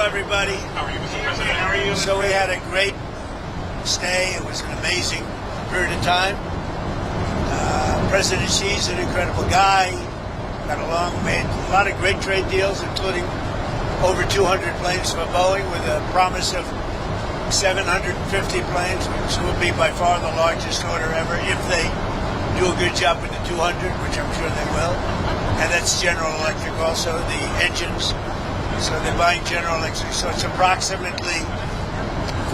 everybody. How are you, Mr. President? How are you? So we had a great stay. It was an amazing period of time. President Xi's an incredible guy. Got along, made a lot of great trade deals, including over 200 planes for Boeing with a promise of 750 planes, which will be by far the largest order ever if they do a good job with the 200, which I'm sure they will. And that's General Electric also, the engines. So they're buying General Electric. So it's approximately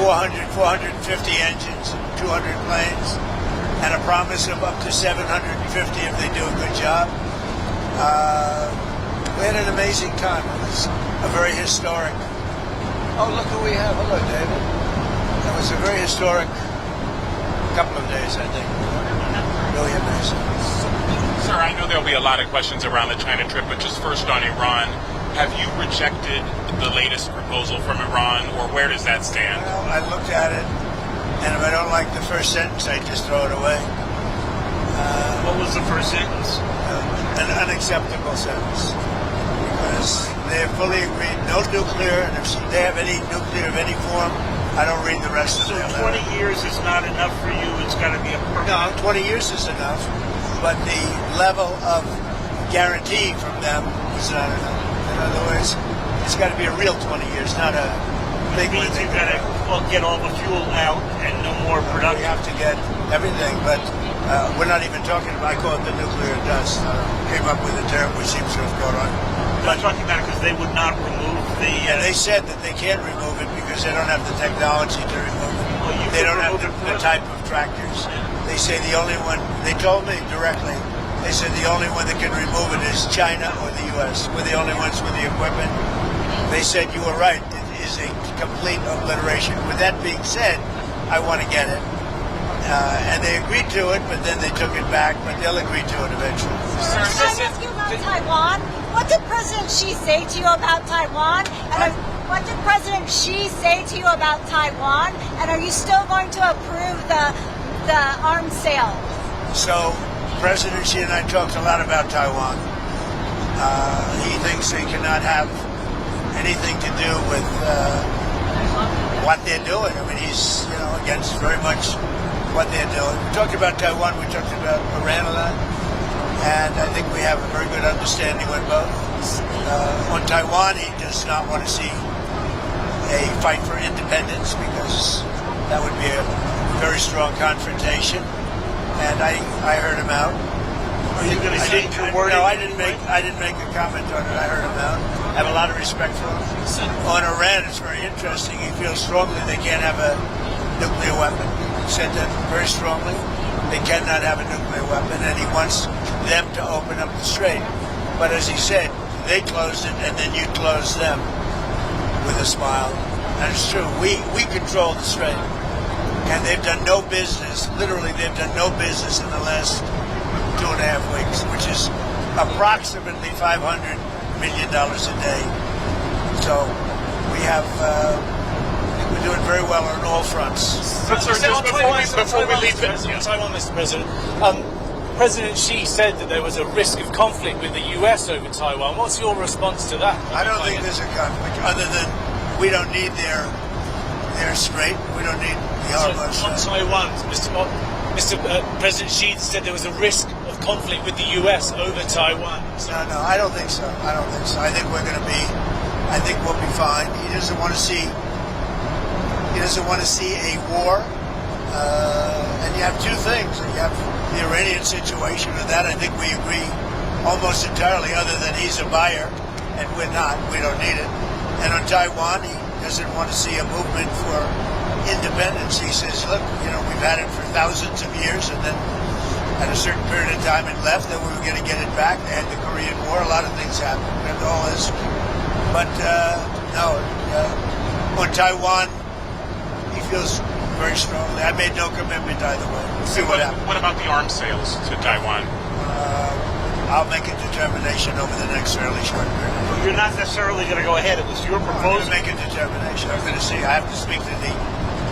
450 engines and 200 planes, and a promise of up to 750 if they do a good job. We had an amazing time. It was a very historic. Oh, look who we have. Hello, David. It was a very historic couple of days, I think. Really amazing. Sir, I know there'll be a lot of questions around the China trip, but just first on Iran, have you rejected the latest proposal from Iran, or where does that stand? Well, I looked at it, and if I don't like the first sentence, I just throw it away. What was the first sentence? An unacceptable sentence, because they have fully agreed no nuclear, and if they have any nuclear of any form, I don't read the rest of So it. 20 years is not enough for you. It's got to be a permanent. No, 20 years is enough, but the level of guarantee from them was not enough. In other words, it's got to be a real 20 years, not a big one. Means you've got to get all the fuel out and no more production. We have to get everything, but we're not even talking about, I call it the nuclear dust. Came up with a term which seems to have gone on. I'm talking about it because they would not remove the... And they said that they can't remove it because they don't have the technology to remove it. Well, They don't have the type of tractors. They say the only one, they told me directly, they said the only one that can remove it is China or the U.S. We're the only ones with the equipment. They said you were right. It is a complete obliteration. With that being said, I want to get it. And they agreed to it, but then they took it back, but they'll agree to it eventually. Can I ask you about Taiwan? What did President Xi say to you about Taiwan? And what did President Xi say to you about Taiwan? And are you still going to approve the arms sale? So President Xi and I talked a lot about Taiwan. He thinks they cannot have anything to do with what they're doing. I mean, he's against very much what they're doing. We talked about Taiwan. We talked about Iran a lot, and I think we have a very good understanding with both. On Taiwan, he does not want to see a fight for independence because that would be a very strong confrontation. And I heard him out. Are you going to change your wording? No, I didn't make a comment on it. I heard him out. I have a lot of respect for him. On Iran, it's very interesting. He feels strongly they can't have a nuclear weapon. He said that very strongly. They cannot have a nuclear weapon, and he wants them to open up the strait. But as he said, they closed it, and then you closed them with a smile. And it's true. We control the strait. And they've done no business, literally they've done no business in the last 2.5 weeks, which is approximately $500 million a day. So we have, we're doing very well on all fronts. But sir, just before we leave Taiwan, Mr. President, President Xi said that there was a risk of conflict with the US over Taiwan. What's your response to that? I don't think there's a conflict, other than we don't need their strait. We don't need the Hormuz on Taiwan, Mr. President Xi said there was a risk of conflict with the US over Taiwan. No, I don't think so. I think we're going to be. I think we'll be fine. He doesn't want to see. He doesn't want to see a war. And you have two things. You have the Iranian situation, and that I think we agree almost entirely. Other than he's a buyer, and we're not. We don't need it. And on Taiwan, he doesn't want to see a movement for independence. He says, look, we've had it for thousands of years, and then at a certain period of time it left, then we were going to get it back. They had the Korean War. A lot of things happened. We have all history. But no, on Taiwan, he feels very strongly. I made no commitment either way. We'll see what happens. What about the arms sales to Taiwan? I'll make a determination over the next fairly short period. You're not necessarily going to go ahead. It was your I'm proposal. going to make a determination. I'm going to see. I have to speak to the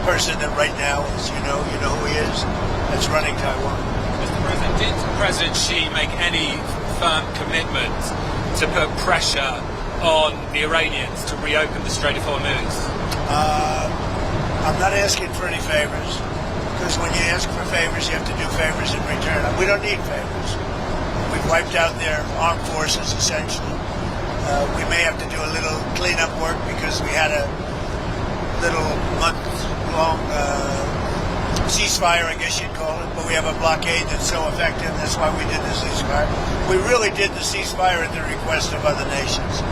person that right now is, you know who he is, that's running Taiwan. Mr. President, did President Xi make any firm commitment to put pressure on the Iranians to reopen the Strait of Hormuz? I'm not asking for any favors, because when you ask for favors, you have to do favors in return. We don't need favors. We've wiped out their armed forces, essentially. We may have to do a little cleanup work because we had a little month-long ceasefire, I guess you'd call it, but we have a blockade that's so effective. That's why we did the ceasefire. We really did the ceasefire at the request of other nations.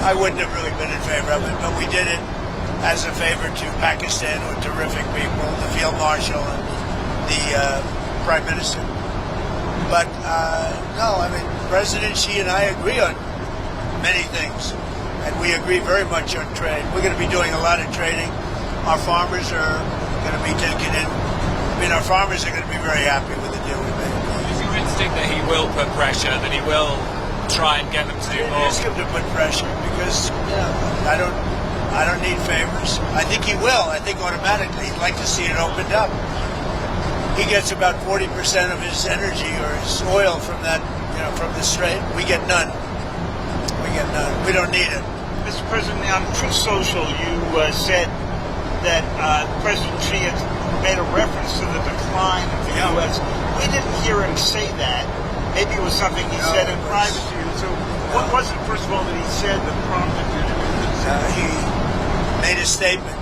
I wouldn't have really been in favor of it, but we did it as a favor to Pakistan, who are terrific people, the Field Marshal and the Prime Minister. But no, I mean, President Xi and I agree on many things, and we agree very much on trade. We're going to be doing a lot of trading. Our farmers are going to be taking in. I mean, our farmers are going to be very happy with the deal we made. Is your instinct that he will put pressure, that he will try and get them to do more? Ask him to put pressure because I don't need favors. I think he will. I think automatically he'd like to see it opened up. He gets about 40% of his energy or his oil from that, from the strait. We get none. We don't need it. Mr. President, on Truth Social, you said that President Xi had made a reference to the decline of the U.S. We didn't hear him say that. Maybe it was something he said in private to you. So what was it, first of all, that he said that prompted you to do this? He made a statement.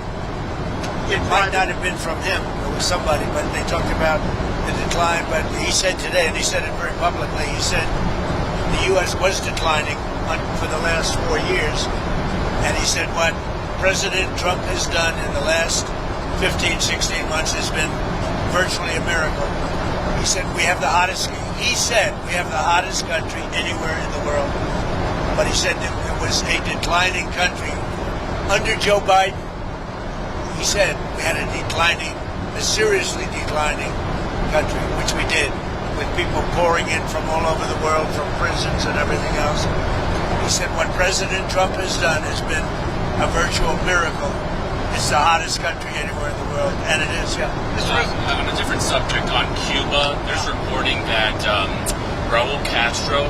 It might not have been from him. It was somebody, but they talked about the decline. But he said today, and he said it very publicly, he said the U.S. was declining for the last 4 years. And he said what President Trump has done in the last 15, 16 months has been virtually a miracle. He said we have the hottest country anywhere in the world. But he said that it was a declining country. Under Joe Biden, he said we had a seriously declining country, which we did, with people pouring in from all over the world, from prisons and everything else. He said what President Trump has done has been a virtual miracle. It's the hottest country anywhere in the world, and it is, yeah. On a different subject, on Cuba, there's reporting that Raul Castro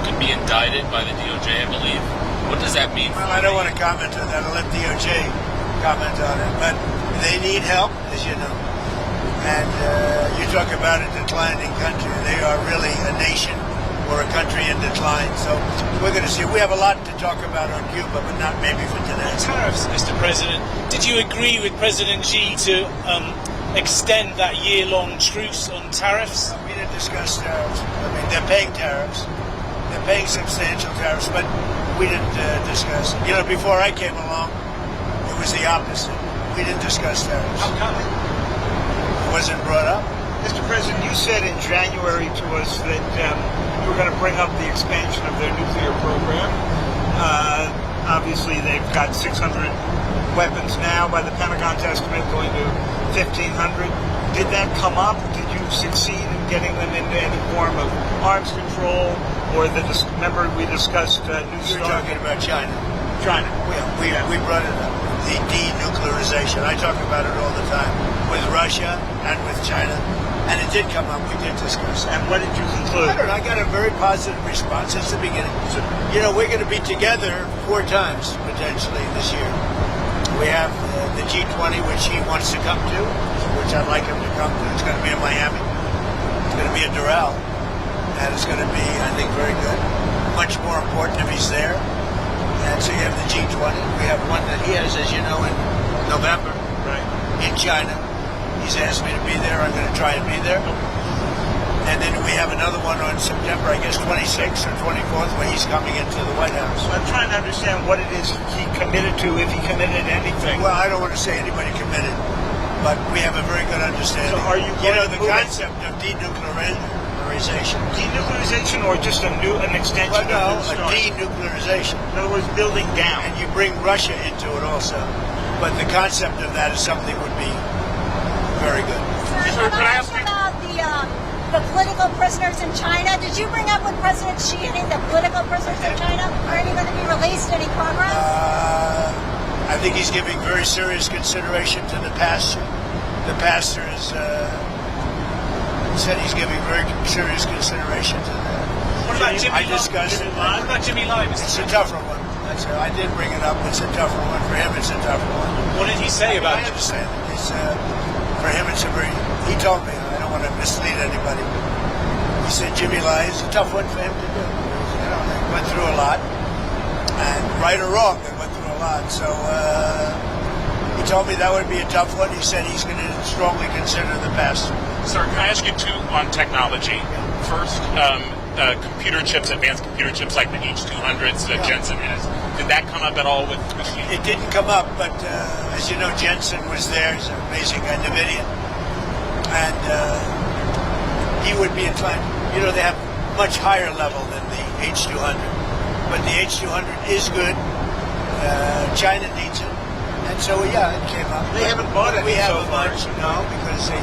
could be indicted by the DOJ, I believe. What does that mean? Well, I don't want to comment on that. I'll let DOJ comment on it. But they need help, as you know. And you talk about a declining country. They are really a nation or a country in decline. So we're going to see. We have a lot to talk about on Cuba, but not maybe for today. Tariffs, Mr. President. Did you agree with President Xi to extend that year-long truce on tariffs? We didn't discuss tariffs. I mean, they're paying tariffs. They're paying substantial tariffs, but we didn't discuss it. Before I came along, it was the opposite. We didn't discuss tariffs. How come? It wasn't brought up. Mr. President, you said in January to us that you were going to bring up the expansion of their nuclear program. Obviously, they've got 600 weapons now, by the Pentagon's estimate, going to 1,500. Did that come up? Did you succeed in getting them into any form of arms control? Or remember we discussed New You're talking about China. China. We brought it up. The denuclearization. I talk about it all the time with Russia and with China. And it did come up. We did discuss that. And what did you conclude? I don't know. I got a very positive response since the beginning. We're going to be together 4 times, potentially, this year. We have the G20, which he wants to come to, which I'd like him to come to. It's going to be in Miami. It's going to be in Doral. And it's going to be, I think, very good. Much more important if he's there. And so you have the G20. We have one that he has, as you know, in November, right, in China. He's asked me to be there. I'm going to try and be there. And then we have another one on September, I guess, 26th or 24th, where he's coming into the White House. I'm trying to understand what it is he committed to, if he committed anything. Well, I don't want to say anybody committed, but we have a very good understanding. So are you going the concept of denuclearization. Denuclearization or just an extension of the a denuclearization. In other words, building down. And you bring Russia into it also. But the concept of that is something would be very good. Sir, can I ask about the political prisoners in China? Did you bring up with President Xi any of the political prisoners in China? Are any going to be released? Any progress? I think he's giving very serious consideration to the pastor. The pastor is said he's giving very serious consideration to that. What about Jimmy I discussed it. What about Jimmy Lai? It's a tougher one. I did bring it up. It's a tougher one. For him, it's a tougher one. What did he say about I it? understand. For him, it's a very... He told me, I don't want to mislead anybody. He said Jimmy Lai is a tough one for him to do. They went through a lot. And right or wrong, they went through a lot. So he told me that would be a tough one. He said he's going to strongly consider the past. Sir, can I ask you two on technology? First, computer chips, advanced computer chips like the H200s that Jensen has. Did that come up at all with machine? It didn't come up, but as you know, Jensen was there. He's an amazing guy, NVIDIA. And he would be inclined. You know, they have much higher level than the H200. But the H200 is good. China needs it. And so, yeah, it came up. They haven't bought it We so haven't far. much, no, because they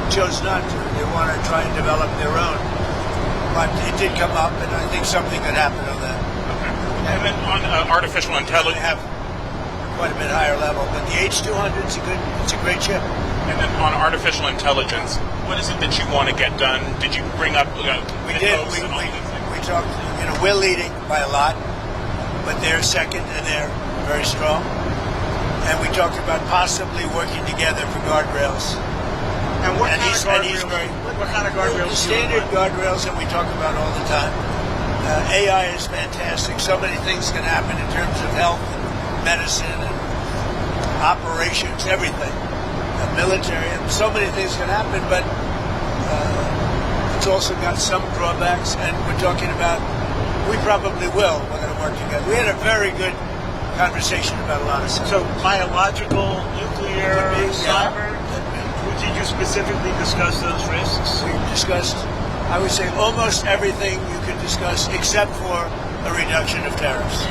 chose not to. They want to try and develop their own. But it did come up, and I think something could happen on that. Okay. And then on artificial They intelligence, have quite a bit higher level, but the H200 it's a great chip. and then on artificial intelligence, what is it that you want to get done? Did you bring up We did. We talked. You know, we're leading by a lot, but they're second, and they're very strong. And we talked about possibly working together for guardrails. And what kind of he's guardrails? very What kind of guardrails? the do you standard want? guardrails that we talk about all the time. AI is fantastic. So many things can happen in terms of health and medicine and operations, everything. Military, and so many things can happen, but it's also got some drawbacks, and we're talking about, we probably will, we're going to work together. We had a very good conversation about a lot of stuff. So biological, nuclear, Could be, yeah. cyber. Did you specifically discuss those risks? We discussed, I would say, almost everything you could discuss except for a reduction of tariffs.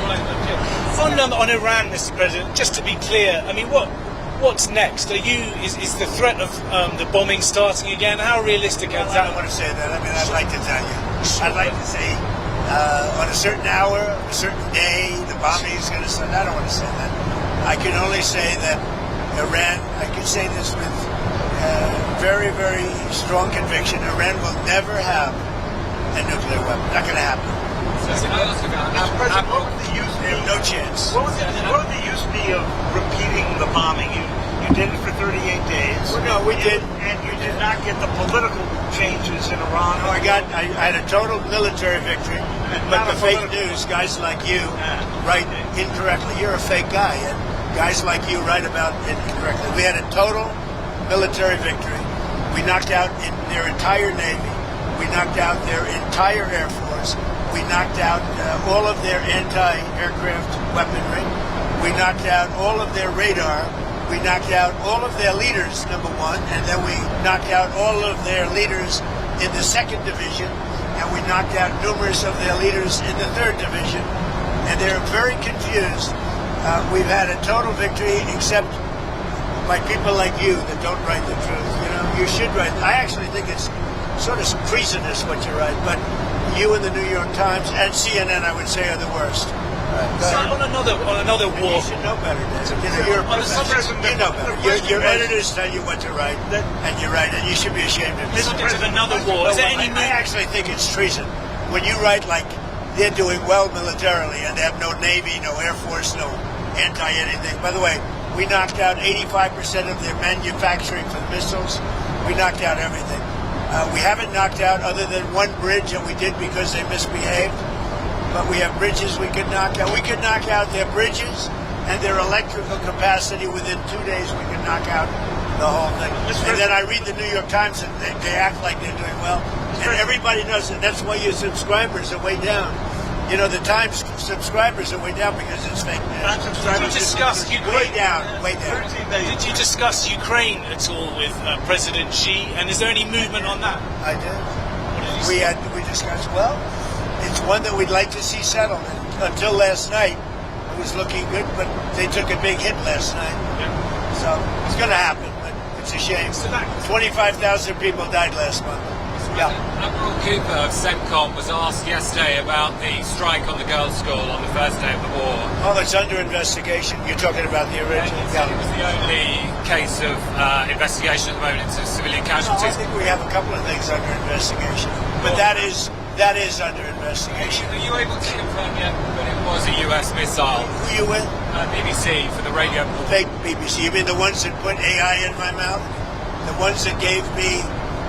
On Iran, Mr. President, just to be clear, I mean, what's next? Is the threat of the bombing starting again? How realistic is I that? don't want to say that. I mean, I'd like to tell you. I'd like to say on a certain hour, a certain day, the bombing is going to start. I don't want to say that. I can only say that Iran, I can say this with very, very strong conviction, Iran will never have a nuclear weapon. Not going to happen. President, what would the use They have no chance. What would the use be of repeating the bombing? You did it for 38 days. Well, no, we did. And you did not get the political changes in Iran. No, I had a total military victory, but Not the a fake political- news, guys like you, write incorrectly. You're a fake guy, and guys like you write about it incorrectly. We had a total military victory. We knocked out their entire Navy. We knocked out their entire Air Force. We knocked out all of their anti-aircraft weaponry. We knocked out all of their radar. We knocked out all of their leaders, number one, and then we knocked out all of their leaders in the 2nd Division, and we knocked out numerous of their leaders in the 3rd Division, and they're very confused. We've had a total victory, except by people like you that don't write the truth. You know, you should write. I actually think it's sort of treasonous what you write, but you and the New York Times and CNN, I would say, are the worst. So on another war, You should know better, Dave. You know, you're a professor. You know better. Your editors tell you what to write, and you write, and you should be ashamed of yourself. Mr. another war. Is there any I actually think it's treason. When you write like they're doing well militarily and they have no Navy, no Air Force, no anti-anything. By the way, we knocked out 85% of their manufacturing for the missiles. We knocked out everything. We haven't knocked out other than one bridge, and we did because they misbehaved. But we have bridges we could knock out. We could knock out their bridges and their electrical capacity within 2 days. We could knock out the whole thing. And then I read the New York Times, and they act like they're doing well. And everybody knows it. That's why your subscribers are way down. You know, the Times subscribers are way down because it's fake news. Did you discuss Way Ukraine? down, way down. Did you discuss Ukraine at all with President Xi? And is there any movement on that? I did. We discussed, well, it's one that we'd like to see settled. And until last night, it was looking good, but they took a big hit last night. So it's going to happen, but it's a shame. 25,000 people died last month. Yeah. Admiral Cooper of CENTCOM was asked yesterday about the strike on the girls' school on the first day of the war. Oh, it's under investigation. You're talking about the original. It was the only case of investigation at the moment into civilian I casualties. think we have a couple of things under investigation, but that is That is under investigation. Are you able to confirm yet that it was a US missile? Who are you with? BBC for the radio. Fake BBC. You mean the ones that put AI in my mouth? The ones that gave me,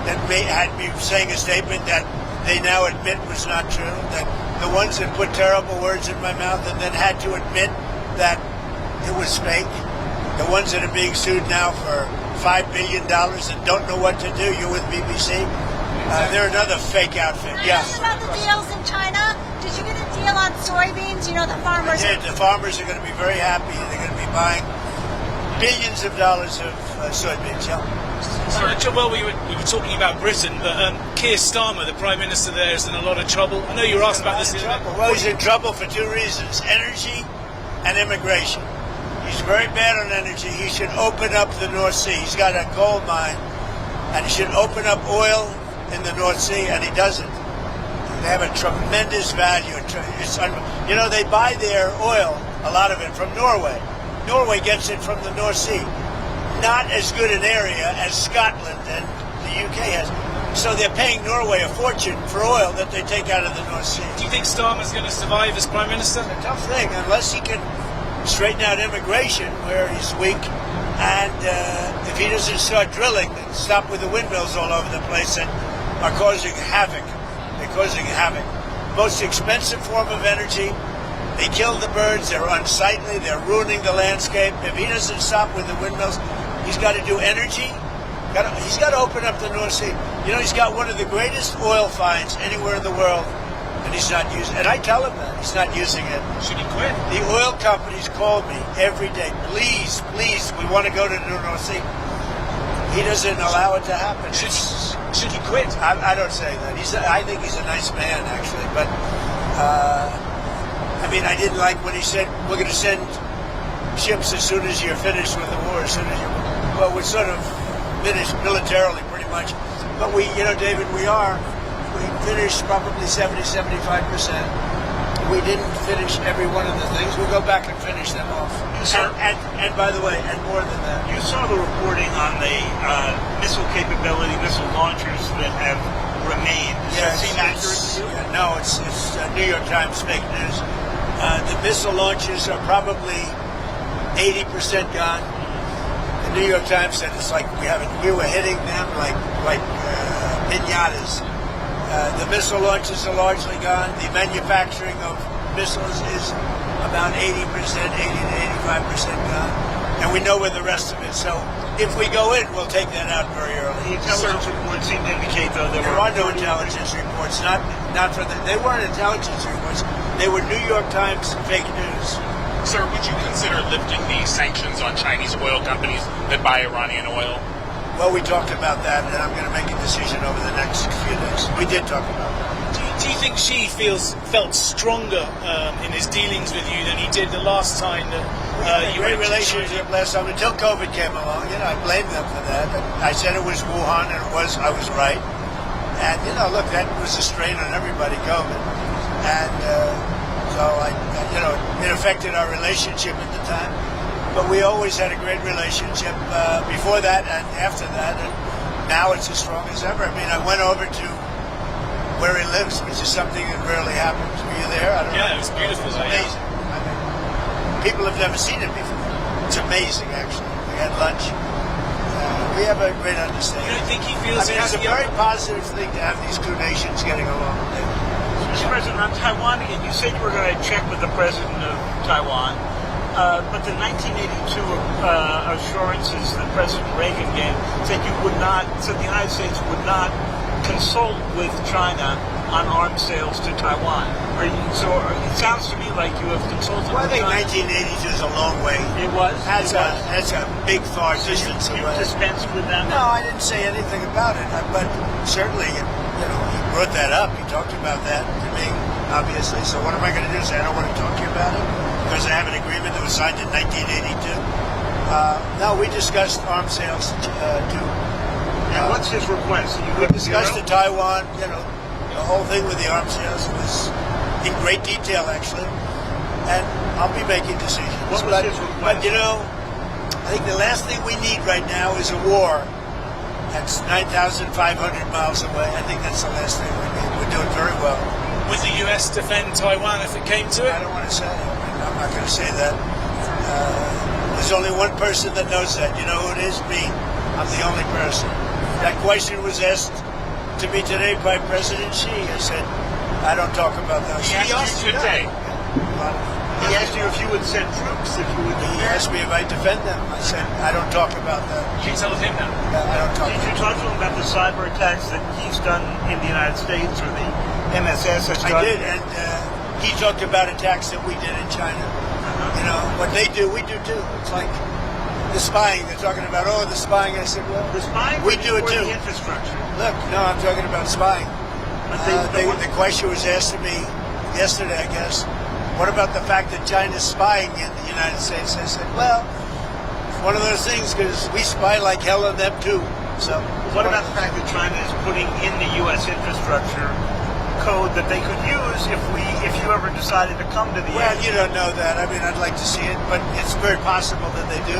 had me saying a statement that they now admit was not true? That the ones that put terrible words in my mouth and then had to admit that it was fake? The ones that are being sued now for $5 billion and don't know what to do? You're with BBC? They're another fake outfit. Can I ask about the deals in China? Did you get a deal on soybeans? You know, the farmers... I did. The farmers are going to be very happy. They're going to be buying billions of dollars of soybeans. Yeah. Well, we were talking about Britain, but Keir Starmer, the Prime Minister there, is in a lot of trouble. I know you were asked about this the other day. Well, he's in trouble for two reasons: energy and immigration. He's very bad on energy. He should open up the North Sea. He's got a coal mine, and he should open up oil in the North Sea, and he doesn't. They have a tremendous value. You know, they buy their oil, a lot of it, from Norway. Norway gets it from the North Sea. Not as good an area as Scotland and the UK has. So they're paying Norway a fortune for oil that they take out of the North Sea. Do you think Starmer's going to survive as Prime Minister? It's a tough thing, unless he can straighten out immigration where he's weak. And if he doesn't start drilling and stop with the windmills all over the place that are causing havoc. They're causing havoc. Most expensive form of energy. They kill the birds. They're unsightly. They're ruining the landscape. If he doesn't stop with the windmills, he's got to do energy. He's got to open up the North Sea. You know, he's got one of the greatest oil finds anywhere in the world, and he's not using it. And I tell him that. He's not using it. Should he quit? The oil companies call me every day. Please, please, we want to go to the North Sea. He doesn't allow it to happen. Should he quit? I don't say that. I think he's a nice man, actually. But, I mean, I didn't like when he said, we're going to send ships as soon as you're finished with the war, as soon as you... Well, we're sort of finished militarily, pretty much. But we, you know, David, we finished probably 70-75%. We didn't finish every one of the things. We'll go back and finish them off. And by the way, and more than that. You saw the reporting on the missile capability, missile launchers that have remained. Does that seem accurate to you? No, it's New York Times fake news. The missile launches are probably 80% gone. The New York Times said it's like we were hitting them like pinatas. The missile launches are largely gone. The manufacturing of missiles is about 80%, 80 to 85% gone. And we know where the rest of it. So if we go in, we'll take that out very early. The intelligence reports seem to indicate, though, there are no intelligence reports. They weren't intelligence reports. They were New York Times fake news. Sir, would you consider lifting the sanctions on Chinese oil companies that buy Iranian oil? Well, we talked about that, and I'm going to make a decision over the next few days. We did talk about that. Do you think Xi felt stronger in his dealings with you than he did the last time that you great went to relationship last time until COVID came along? You know, I blame them for that. I said it was Wuhan, and I was right. And you know, look, that was a strain on everybody, COVID, and so it affected our relationship at the time. But we always had a great relationship before that and after that, and now it's as strong as ever. I mean, I went over to where he lives, which is something that rarely happens. Were you there? I don't know. it was beautiful. It's amazing. I mean, people have never seen it before. It's amazing, actually. We had lunch. We have a great understanding. You don't think he feels... it's a very positive thing to have these two nations getting along. Mr. President, on Taiwan again, you said you were going to check with the president of Taiwan. But the 1982 assurances that President Reagan gave said the United States would not consult with China on arms sales to Taiwan. It sounds to me like you have consulted well, with I think China. 1982 is a long way. It was? That's a big far distance you away. dispensed with them? No, I didn't say anything about it. But certainly, he brought that up. He talked about that to me, obviously. So what am I going to do? Say I don't want to talk to you about it? Because I have an agreement that was signed in 1982. No, we discussed arms sales to... And what's his request? We discussed to Taiwan, the whole thing with the arms sales was in great detail, actually. And I'll be making decisions. What was his request? But, I think the last thing we need right now is a war. That's 9,500 miles away. I think that's the last thing we need. We're doing very well. Would the US defend Taiwan if it came to it? I don't want to say. I'm not going to say that. There's only one person that knows that. You know who it is? Me. I'm the only person. That question was asked to me today by President Xi. I said, I don't talk about those. He asked you today. He asked you if you would send troops, if you would He defend. asked me if I defend them. I said, I don't talk about that. You told him that. I don't talk Did you about talk to him about the cyber attacks that he's done in the United States or the MSS has done? I did, and he talked about attacks that we did in China. You know, what they do, we do too. It's like the spying. They're talking about, the spying. I said, well, The spying we do it or too. the infrastructure? Look, no, I'm talking about spying. But The question was asked to me yesterday, I guess. What about the fact that China's spying in the United States? I said, well, it's one of those things because we spy like hell on them too. So, what about the fact that China is putting in the U.S. infrastructure code that they could use if you ever decided to come to the Well, end? you don't know that. I mean, I'd like to see it, but it's very possible that they do.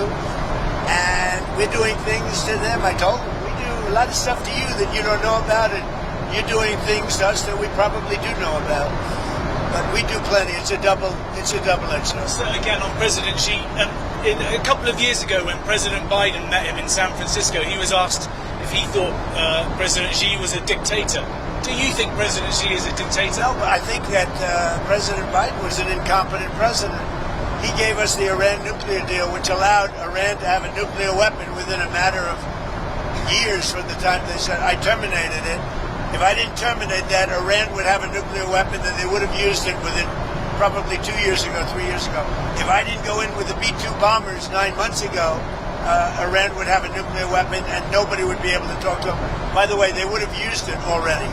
And we're doing things to them. I told them, we do a lot of stuff to you that you don't know about, and you're doing things to us that we probably do know about. But we do plenty. It's a double-edged sword. So again, on President Xi, a couple of years ago when President Biden met him in San Francisco, he was asked if he thought President Xi was a dictator. Do you think President Xi is a dictator? No, but I think that President Biden was an incompetent president. He gave us the Iran nuclear deal, which allowed Iran to have a nuclear weapon within a matter of years from the time they said, I terminated it. If I didn't terminate that, Iran would have a nuclear weapon, then they would have used it within probably 2 years ago, 3 years ago. If I didn't go in with the B-2 bombers 9 months ago, Iran would have a nuclear weapon and nobody would be able to talk to them. By the way, they would have used it already.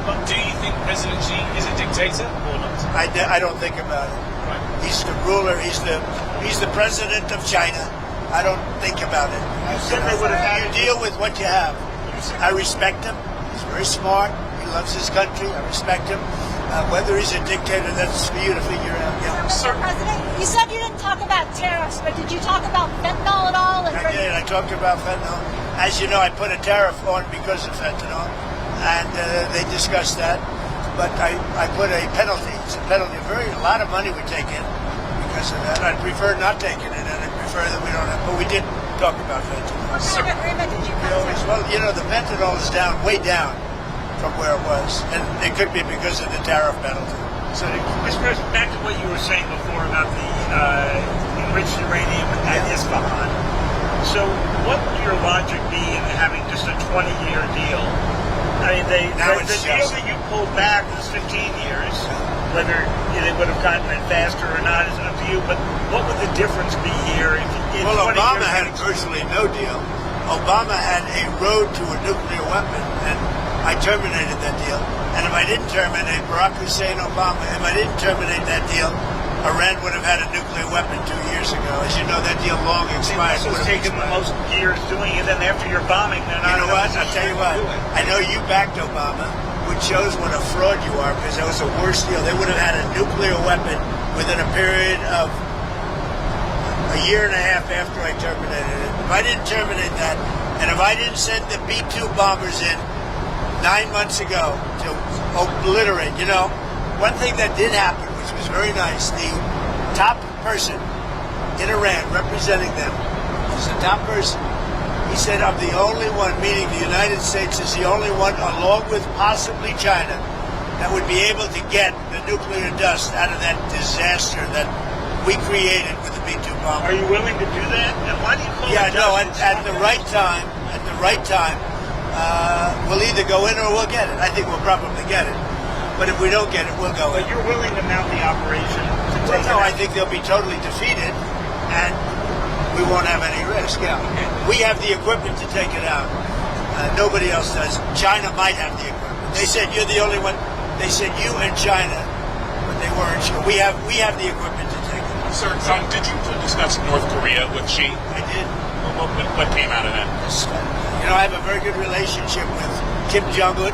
But do you think President Xi is a dictator or not? I don't think about it. Right. He's the ruler. He's the president of China. I don't think about it. said they would have had You deal with what you have. I respect him. He's very smart. He loves his country. I respect him. Whether he's a dictator, that's for you to figure out. Yeah. Mr. President, you said you didn't talk about tariffs, but did you talk about fentanyl at all? I did. I talked about fentanyl. As you know, I put a tariff on because of fentanyl, and they discussed that. But I put a penalty. It's a penalty. A lot of money we take in because of that. I'd prefer not taking it, and I'd prefer that we don't have. But we did talk about fentanyl. What kind of agreement did you come to? Well, you know, the fentanyl is down, way down from where it was, and it could be because of the tariff penalty. So, Mr. President, back to what you were saying before about the enriched uranium at Isfahan. So, what would your logic be in having just a 20-year deal? I mean, the deal that you pulled back was 15 years. Whether they would have gotten it faster or not is up to you. But what would the difference be here? Well, Obama had virtually no deal. Obama had a road to a nuclear weapon, and I terminated that deal. And if I didn't terminate, Barack Hussein Obama, if I didn't terminate that deal, Iran would have had a nuclear weapon 2 years ago. As you know, that deal long expired. This has taken the most years doing it, and after you're bombing, they're not. You know what? I'll tell you what. I know you backed Obama, which shows what a fraud you are, because that was the worst deal. They would have had a nuclear weapon within a period of a year and a half after I terminated it. If I didn't terminate that, and if I didn't send the B-2 bombers in 9 months ago to obliterate, you know, one thing that did happen, which was very nice, the top person in Iran representing them was the top person. He said, I'm the only one, meaning the United States is the only one, along with possibly China, that would be able to get the nuclear dust out of that disaster that we created with the B-2 bomber. Are you willing to do that? And why do you call it dust? At the right time, we'll either go in or we'll get it. I think we'll probably get it. But if we don't get it, we'll go in. But you're willing to mount the operation to take it No, out? I think they'll be totally defeated, and we won't have any risk. Yeah. We have the equipment to take it out. Nobody else does. China might have the equipment. They said you're the only one. They said you and China, but they weren't sure. We have the equipment to take it out. Sir, did you discuss North Korea with Xi? I did. What came out of that? You know, I have a very good relationship with Kim Jong-un.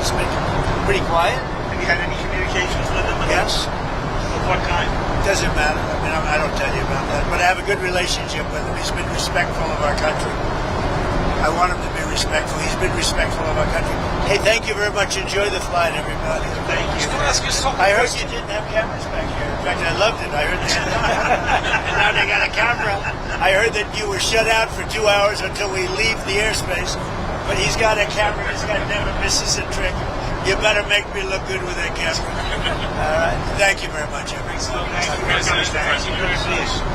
It's been pretty quiet. Have you had any communications with him? Yes. Of what kind? Doesn't matter. I mean, I don't tell you about that. but I have a good relationship with him. He's been respectful of our country. I want him to be respectful. He's been respectful of our country. Hey, thank you very much. Enjoy the flight, everybody. Thank you. I heard you didn't have cameras back here. In fact, I loved it. I heard that. And now they got a camera. I heard that you were shut out for 2 hours until we leave the airspace. But he's got a camera. He's got never misses a trick. You better make me look good with that camera. All right. Thank you very much, everyone. Thank you. Good to see you.